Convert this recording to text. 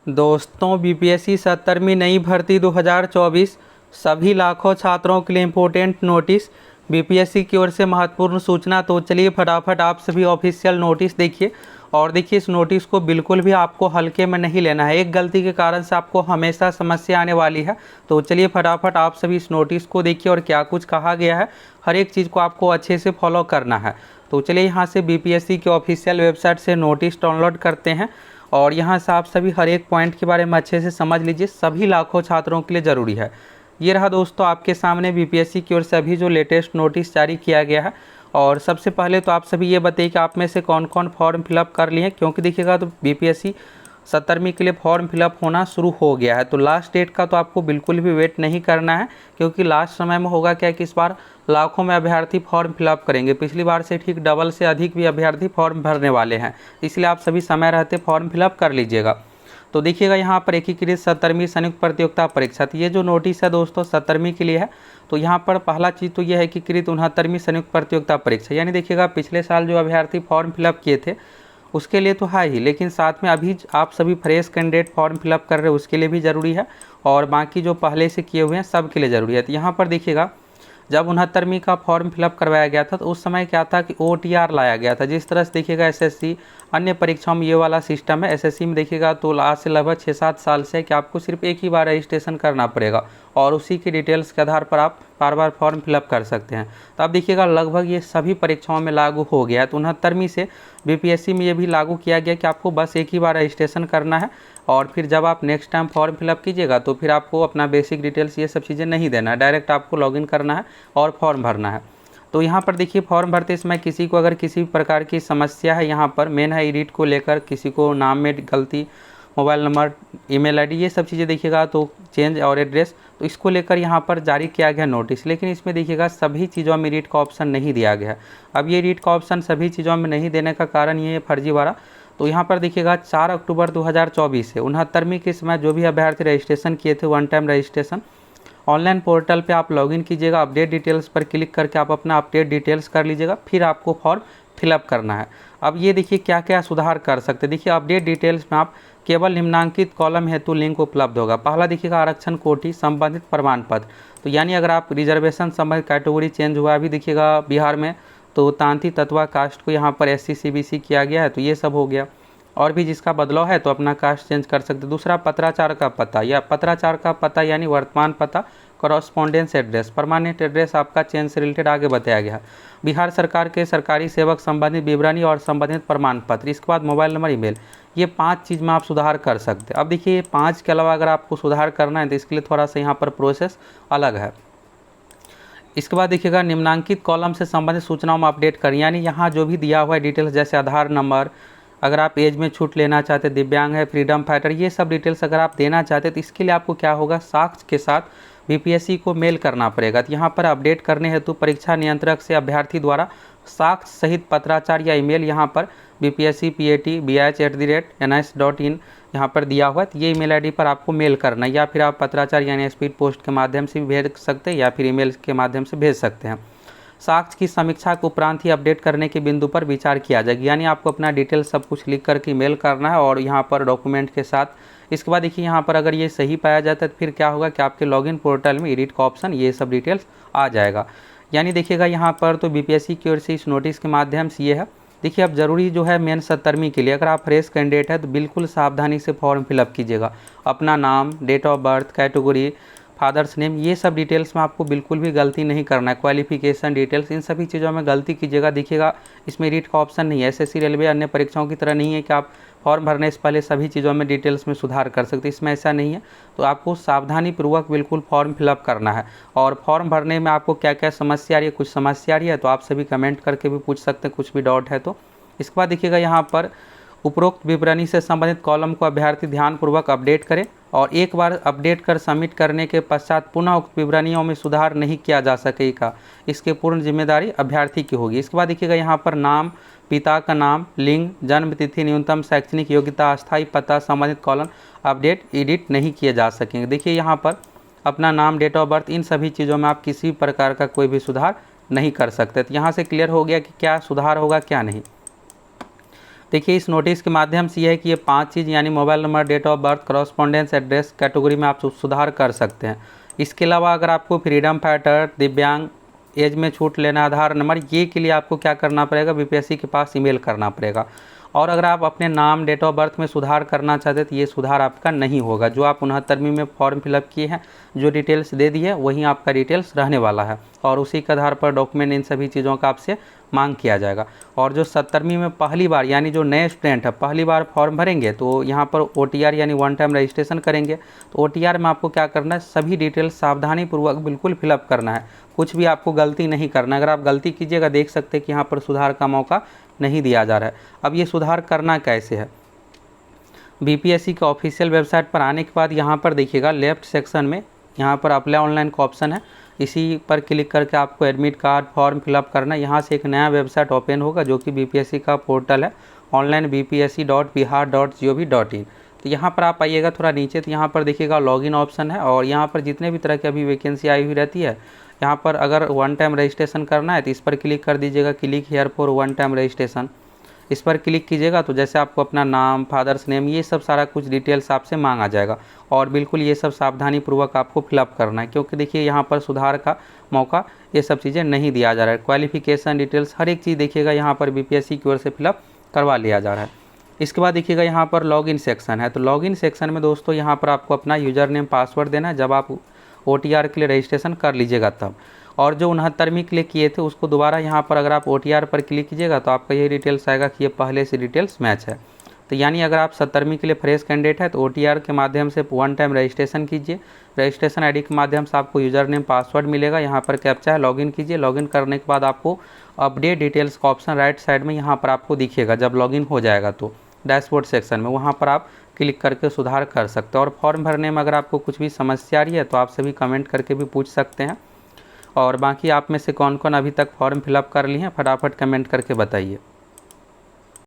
दोस्तों, बीपीएससी 70वीं नई भर्ती 2024 सभी लाखों छात्रों के लिए इम्पोर्टेंट नोटिस, बीपीएससी की ओर से महत्वपूर्ण सूचना। तो चलिए फटाफट आप सभी ऑफिशियल नोटिस देखिए और देखिए इस नोटिस को बिल्कुल भी आपको हल्के में नहीं लेना है। एक गलती के कारण से आपको हमेशा समस्या आने वाली है। तो चलिए फटाफट आप सभी इस नोटिस को देखिए और क्या कुछ कहा गया है, हर एक चीज़ को आपको अच्छे से फॉलो करना है। तो चलिए यहाँ से बीपीएससी के ऑफिशियल वेबसाइट से नोटिस डाउनलोड करते हैं और यहाँ से आप सभी हर एक पॉइंट के बारे में अच्छे से समझ लीजिए, सभी लाखों छात्रों के लिए ज़रूरी है। ये रहा दोस्तों आपके सामने बीपीएससी की ओर से अभी जो लेटेस्ट नोटिस जारी किया गया है। और सबसे पहले तो आप सभी ये बताइए कि आप में से कौन कौन फॉर्म फिलअप कर लिए हैं, क्योंकि देखिएगा तो बीपीएससी 70वीं के लिए फॉर्म फिलअप होना शुरू हो गया है। तो लास्ट डेट का तो आपको बिल्कुल भी वेट नहीं करना है, क्योंकि लास्ट समय में होगा क्या कि इस बार लाखों में अभ्यर्थी फॉर्म फिलअप करेंगे। पिछली बार से ठीक डबल से अधिक भी अभ्यर्थी फॉर्म भरने वाले हैं, इसलिए आप सभी समय रहते फॉर्म फिलअप कर लीजिएगा। तो देखिएगा यहाँ पर एकीकृत 70वीं संयुक्त प्रतियोगिता परीक्षा, तो ये जो नोटिस है दोस्तों 70वीं के लिए है। तो यहाँ पर पहला चीज़ तो ये है एकीकृत 69वीं संयुक्त प्रतियोगिता परीक्षा, यानी देखिएगा पिछले साल जो अभ्यर्थी फॉर्म फिलअप किए थे उसके लिए तो है ही, लेकिन साथ में अभी आप सभी फ्रेश कैंडिडेट फॉर्म फिलअप कर रहे हो उसके लिए भी ज़रूरी है, और बाकी जो पहले से किए हुए हैं सब के लिए ज़रूरी है। तो यहाँ पर देखिएगा जब 69वीं का फॉर्म फिलअप करवाया गया था तो उस समय क्या था कि OTR लाया गया था। जिस तरह से देखिएगा एसएससी अन्य परीक्षाओं में ये वाला सिस्टम है, एसएससी में देखिएगा तो आज से लगभग 6-7 साल से कि आपको सिर्फ एक ही बार रजिस्ट्रेशन करना पड़ेगा और उसी की डिटेल्स के आधार पर आप बार बार फॉर्म फिलअप कर सकते हैं। तो अब देखिएगा लगभग ये सभी परीक्षाओं में लागू हो गया है। तो 69वीं से बीपीएससी में ये भी लागू किया गया कि आपको बस एक ही बार रजिस्ट्रेशन करना है और फिर जब आप नेक्स्ट टाइम फॉर्म फिलअप कीजिएगा तो फिर आपको अपना बेसिक डिटेल्स ये सब चीज़ें नहीं देना है, डायरेक्ट आपको लॉगिन करना है और फॉर्म भरना है। तो यहाँ पर देखिए फॉर्म भरते समय किसी को अगर किसी प्रकार की समस्या है, यहाँ पर मेन है एडिट को लेकर, किसी को नाम में गलती, मोबाइल नंबर, ईमेल आईडी, ये सब चीज़ें देखिएगा तो चेंज और एड्रेस, तो इसको लेकर यहाँ पर जारी किया गया नोटिस। लेकिन इसमें देखिएगा सभी चीज़ों में एडिट का ऑप्शन नहीं दिया गया है। अब ये एडिट का ऑप्शन सभी चीज़ों में नहीं देने का कारण ये फर्जीवाड़ा। तो यहाँ पर देखिएगा 4 अक्टूबर 2024 से 69वीं के समय जो भी अभ्यर्थी रजिस्ट्रेशन किए थे one time registration, online portal पे आप लॉगिन कीजिएगा, अपडेट डिटेल्स पर क्लिक करके आप अपना अपडेट डिटेल्स कर लीजिएगा, फिर आपको फॉर्म फिलअप करना है। अब ये देखिए क्या क्या सुधार कर सकते हैं। देखिए अपडेट डिटेल्स में आप केवल निम्नांकित कॉलम हेतु लिंक उपलब्ध होगा। पहला देखिएगा आरक्षण कोटि संबंधित प्रमाण पत्र, तो यानी अगर आप रिजर्वेशन संबंधित कैटेगरी चेंज हुआ, अभी देखिएगा बिहार में तो तांती तत्वा कास्ट को यहाँ पर SC CBC किया गया है, तो ये सब हो गया। और भी जिसका बदलाव है तो अपना कास्ट चेंज कर सकते। दूसरा पत्राचार का पता, या पत्राचार का पता यानी वर्तमान पता, कॉरस्पॉन्डेंस एड्रेस, परमानेंट एड्रेस आपका चेंज से रिलेटेड आगे बताया गया। बिहार सरकार के सरकारी सेवक संबंधित विवरणी और संबंधित प्रमाण पत्र, इसके बाद मोबाइल नंबर, ईमेल, ये 5 चीज़ में आप सुधार कर सकते हैं। अब देखिए ये 5 के अलावा अगर आपको सुधार करना है तो इसके लिए थोड़ा सा यहाँ पर प्रोसेस अलग है। इसके बाद देखिएगा निम्नांकित कॉलम से संबंधित सूचनाओं में अपडेट करें, यानी यहाँ जो भी दिया हुआ है डिटेल्स जैसे आधार नंबर, अगर आप एज में छूट लेना चाहते, दिव्यांग है, फ्रीडम फाइटर, ये सब डिटेल्स अगर आप देना चाहते तो इसके लिए आपको क्या होगा, साक्ष्य के साथ बीपीएससी को मेल करना पड़ेगा। तो यहाँ पर अपडेट करने हेतु परीक्षा नियंत्रक से अभ्यर्थी द्वारा साक्ष्य सहित पत्राचार या ईमेल यहाँ पर bpsc.phat@nis.in यहाँ पर दिया हुआ है, तो ये ईमेल आईडी पर आपको मेल करना है, या फिर आप पत्राचार यानी स्पीड पोस्ट के माध्यम से भी भेज सकते हैं या फिर ईमेल के माध्यम से भेज सकते हैं। साक्ष्य की समीक्षा के उपरांत ही अपडेट करने के बिंदु पर विचार किया जाएगा, यानी आपको अपना डिटेल सब कुछ लिख करके मेल करना है और यहाँ पर डॉक्यूमेंट के साथ। इसके बाद देखिए यहाँ पर अगर ये सही पाया जाता है तो फिर क्या होगा कि आपके लॉगिन पोर्टल में एडिट का ऑप्शन ये सब डिटेल्स आ जाएगा। यानी देखिएगा यहाँ पर तो बीपीएससी की ओर से इस नोटिस के माध्यम से ये है। देखिए अब जरूरी जो है मेन 70वीं के लिए अगर आप फ्रेश कैंडिडेट है तो बिल्कुल सावधानी से फॉर्म फिलअप कीजिएगा। अपना नाम, date of birth, category, father's name, ये सब डिटेल्स में आपको बिल्कुल भी गलती नहीं करना है। क्वालिफिकेशन डिटेल्स, इन सभी चीज़ों में गलती कीजिएगा। देखिएगा इसमें एडिट का ऑप्शन नहीं है, एसएससी रेलवे अन्य परीक्षाओं की तरह नहीं है कि आप फॉर्म भरने से पहले सभी चीज़ों में डिटेल्स में सुधार कर सकते, इसमें ऐसा नहीं है। तो आपको सावधानी पूर्वक बिल्कुल फॉर्म फिलअप करना है। और फॉर्म भरने में आपको क्या क्या समस्या आ रही है, कुछ समस्या आ रही है तो आप सभी कमेंट करके भी पूछ सकते हैं, कुछ भी डाउट है तो। इसके बाद देखिएगा यहाँ पर उपरोक्त विवरणी से संबंधित कॉलम को अभ्यर्थी ध्यानपूर्वक अपडेट करें और एक बार अपडेट कर सबमिट करने के पश्चात पुनः उक्त विवरणियों में सुधार नहीं किया जा सकेगा, इसकी पूर्ण जिम्मेदारी अभ्यर्थी की होगी। इसके बाद देखिएगा यहाँ पर नाम, पिता का नाम, लिंग, जन्म तिथि, न्यूनतम शैक्षणिक योग्यता, अस्थायी पता, संबंधित कॉलम अपडेट एडिट नहीं किए जा सकेंगे। देखिए यहाँ पर अपना नाम, डेट ऑफ बर्थ, इन सभी चीज़ों में आप किसी भी प्रकार का कोई भी सुधार नहीं कर सकते। तो यहाँ से क्लियर हो गया कि क्या सुधार होगा क्या नहीं। देखिए इस नोटिस के माध्यम से ये है कि ये 5 चीज़ यानी mobile number, date of birth, correspondence address category में आप सुधार कर सकते हैं। इसके अलावा अगर आपको फ्रीडम फाइटर, दिव्यांग, एज में छूट लेना, आधार नंबर, ये के लिए आपको क्या करना पड़ेगा, बीपीएससी के पास ईमेल करना पड़ेगा। और अगर आप अपने नाम, डेट ऑफ बर्थ में सुधार करना चाहते हैं तो ये सुधार आपका नहीं होगा। जो आप 69वीं में फॉर्म फिलअप किए हैं, जो डिटेल्स दे दी है वहीं आपका डिटेल्स रहने वाला है और उसी के आधार पर डॉक्यूमेंट इन सभी चीज़ों का आपसे मांग किया जाएगा। और जो 70वीं में पहली बार यानी जो नए स्टूडेंट है पहली बार फॉर्म भरेंगे तो यहाँ पर OTR यानी वन टाइम रजिस्ट्रेशन करेंगे। तो OTR में आपको क्या करना है, सभी डिटेल्स सावधानीपूर्वक बिल्कुल फिलअप करना है, कुछ भी आपको गलती नहीं करना। अगर आप गलती कीजिएगा देख सकते हैं कि यहाँ पर सुधार का मौका नहीं दिया जा रहा है। अब ये सुधार करना कैसे है, बीपीएससी के ऑफिशियल वेबसाइट पर आने के बाद यहाँ पर देखिएगा लेफ्ट सेक्शन में यहाँ पर अप्लाई ऑनलाइन का ऑप्शन है, इसी पर क्लिक करके आपको एडमिट कार्ड फॉर्म फिलअप करना है। यहाँ से एक नया वेबसाइट ओपन होगा जो कि बीपीएससी का पोर्टल है ऑनलाइन bpsc.bihar.gov.in। तो यहाँ पर आप आइएगा थोड़ा नीचे तो यहाँ पर देखिएगा लॉगिन ऑप्शन है और यहाँ पर जितने भी तरह की अभी वैकेंसी आई हुई रहती है यहाँ पर अगर वन टाइम रजिस्ट्रेशन करना है तो इस पर क्लिक कर दीजिएगा, click here for one time registration. इस पर क्लिक कीजिएगा तो जैसे आपको अपना नाम, फादर्स नेम, ये सब सारा कुछ डिटेल्स आपसे मांगा जाएगा और बिल्कुल ये सब सावधानीपूर्वक आपको फिलअप करना है क्योंकि देखिए यहाँ पर सुधार का मौका ये सब चीज़ें नहीं दिया जा रहा है। क्वालिफिकेशन डिटेल्स हर एक चीज़ देखिएगा यहाँ पर बीपीएससी की ओर से फिलअप करवा लिया जा रहा है। इसके बाद देखिएगा यहाँ पर लॉगिन सेक्शन है, तो लॉगिन सेक्शन में दोस्तों यहाँ पर आपको अपना यूज़र नेम पासवर्ड देना है जब आप OTR के लिए रजिस्ट्रेशन कर लीजिएगा तब। और जो 69वीं के लिए किए थे उसको दोबारा यहाँ पर अगर आप OTR पर क्लिक कीजिएगा तो आपका ये डिटेल्स आएगा कि ये पहले से डिटेल्स मैच है। तो यानी अगर आप 70वीं के लिए फ्रेश कैंडिडेट है तो OTR के माध्यम से वन टाइम रजिस्ट्रेशन कीजिए। रजिस्ट्रेशन ID के माध्यम से आपको यूज़र नेम पासवर्ड मिलेगा, यहाँ पर कैप्चा है, लॉगिन कीजिए। लॉगिन करने के बाद आपको अपडेट डिटेल्स का ऑप्शन राइट साइड में यहाँ पर आपको दिखेगा। जब लॉगिन हो जाएगा तो डैशबोर्ड सेक्शन में वहाँ पर आप क्लिक करके सुधार कर सकते हैं। और फॉर्म भरने में अगर आपको कुछ भी समस्या आ रही है तो आप सभी कमेंट करके भी पूछ सकते हैं। और बाकी आप में से कौन कौन अभी तक फॉर्म फिलअप कर लिए हैं फटाफट कमेंट करके बताइए।